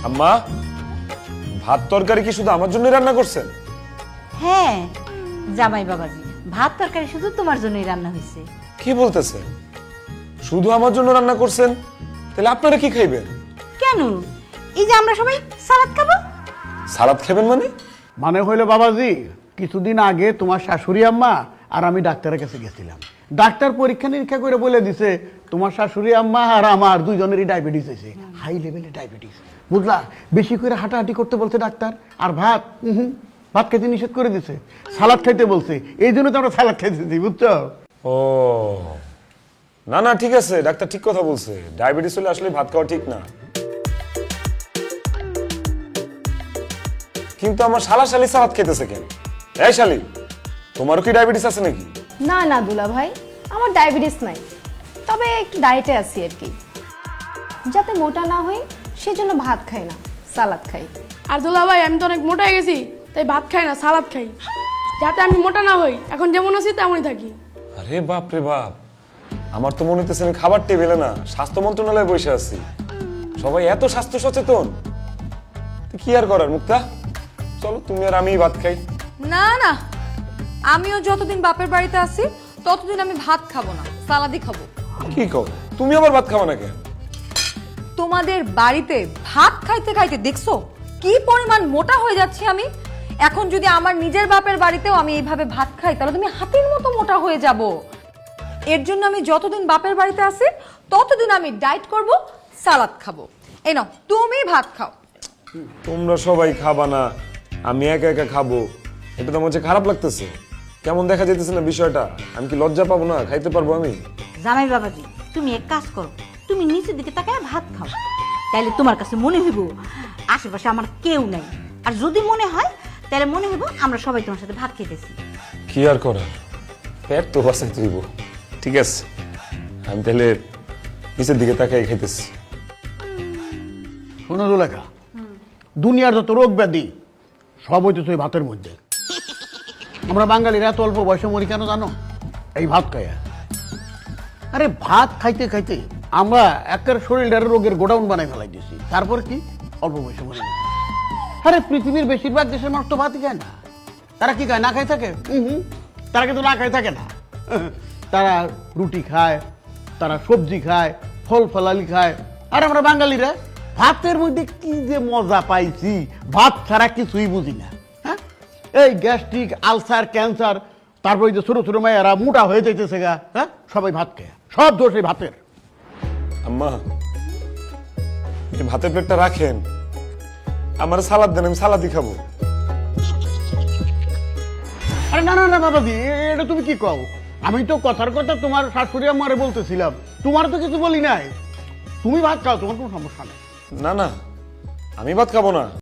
আম্মা, ভাত তরকারি কি শুধু আমার জন্য রান্না করছেন? হ্যাঁ জামাই বাবাজি, ভাত তরকারি শুধু তোমার জন্যই রান্না হয়েছে। কি বলতেছেন? শুধু আমার জন্য রান্না করছেন? তাহলে আপনারা কি খাইবেন? কেন, এই যে আমরা সবাই সালাদ খাবো। সালাদ খাবেন মানে? মানে হইলো বাবাজি, কিছুদিন আগে তোমার শাশুড়ি আম্মা আর আমি ডাক্তারের কাছে গেছিলাম। ডাক্তার পরীক্ষা নিরীক্ষা করে বলে দিছে তোমার শাশুড়ি আম্মা আর আমার দুইজনেরই ডায়াবেটিস হয়েছে, হাই লেভেলে ডায়াবেটিস। বুঝলা, বেশি করে হাঁটাহাঁটি করতে বলছে ডাক্তার। আর ভাত ভাত খাইতে নিষেধ করে দিছে, সালাদ খাইতে বলছে। এই জন্য তো আমরা সালাদ খাইতেছি, বুঝছো? ও না না, ঠিক আছে, ডাক্তার ঠিক কথা বলছে। ডায়াবেটিস হলে আসলে ভাত খাওয়া ঠিক না। কিন্তু আমার শালা শালি সালাদ খেতেছে কেন? এই শালি, তোমারও কি ডায়াবেটিস আছে নাকি? না না দুলা ভাই, আমার ডায়াবেটিস নাই, তবে একটু ডায়েটে আছি আর কি। যাতে মোটা না হই সেজন্য ভাত খাই না, সালাদ খাই। আর দুলা ভাই, আমি তো অনেক মোটা হয়ে গেছি, তাই ভাত খাই না, সালাদ খাই, যাতে আমি মোটা না হই। এখন যেমন আছি তেমনই থাকি। আরে বাপ রে বাপ, আমার তো মনে হইতেছে আমি খাবার টেবিলে না, স্বাস্থ্য মন্ত্রণালয়ে বসে আছি। সবাই এত স্বাস্থ্য সচেতন, তো কি আর করার মুক্তা, চলো তুমি আর আমি ভাত খাই। না না, আমিও যতদিন বাপের বাড়িতে আছি ততদিন আমি ভাত খাবো না, সালাদই খাবো। কি কও, তুমি আবার ভাত খাবা না কেন? তোমাদের বাড়িতে ভাত খাইতে খাইতে দেখছো কি পরিমাণ মোটা হয়ে যাচ্ছি আমি। এখন যদি আমার নিজের বাপের বাড়িতেও আমি এইভাবে ভাত খাই, তাহলে তুমি হাতির মতো মোটা হয়ে যাব। এর জন্য আমি যতদিন বাপের বাড়িতে আছি ততদিন আমি ডায়েট করব, সালাদ খাবো। এই নাও, তুমি ভাত খাও। তোমরা সবাই খাবা না, আমি একা একা খাবো, এটা তো আমার কাছে খারাপ লাগতেছে। কেমন দেখা যেতেছে না বিষয়টা? আমি কি লজ্জা পাবো না? খাইতে পারবো আমি? জামাই বাবাজি, তুমি এক কাজ করো, তুমি নিচের দিকে তাকায় ভাত খাও। তাইলে তোমার কাছে মনে হইব আশেপাশে আমার কেউ নাই। আর যদি মনে হয় তাহলে মনে হইব আমরা সবাই তোমার সাথে ভাত খেতেছি। কি আর করার, পেট তো বাসাই তুইব। ঠিক আছে, আমি তাহলে নিচের দিকে তাকাই খাইতেছি। শোনো জুলেখা, দুনিয়ার যত রোগ ব্যাধি সব হইতেছে ওই ভাতের মধ্যে। আমরা বাঙালিরা এত অল্প বয়সে মরি কেন জানো? এই ভাত খাইয়া। আরে ভাত খাইতে খাইতে আমরা একের শরীরের রোগের গোডাউন বানাই ফেলাই দিয়েছি, তারপর কি অল্প বয়সে মরি না। আরে পৃথিবীর বেশিরভাগ দেশের মানুষ তো ভাতই খায় না। তারা কি খায়? না খাই থাকে? তারা কিন্তু না খাই থাকে না। তারা রুটি খায়, তারা সবজি খায়, ফল ফলালি খায়। আর আমরা বাঙালিরা ভাতের মধ্যে কি যে মজা পাইছি, ভাত ছাড়া কিছুই বুঝি না। হ্যাঁ, এই গ্যাস্ট্রিক, আলসার, ক্যান্সার, তারপর যে ছোট ছোট মেয়েরা মোটা হয়ে যাইতেছে গা। হ্যাঁ, সবাই ভাত খায়, সব দোষ এই ভাতের। আম্মা, এই ভাতের প্লেটটা রাখেন, আমার সালাদ দেন, আমি সালাদই খাবো। আরে না না না বাবাজি, এটা তুমি কি কও? আমি তো কথার কথা তোমার শাশুড়ি আমারে বলতেছিলাম, তোমার তো কিছু বলি নাই। তুমি ভাত খাও, তোমার কোনো সমস্যা নেই। না না, আমি ভাত খাবো না।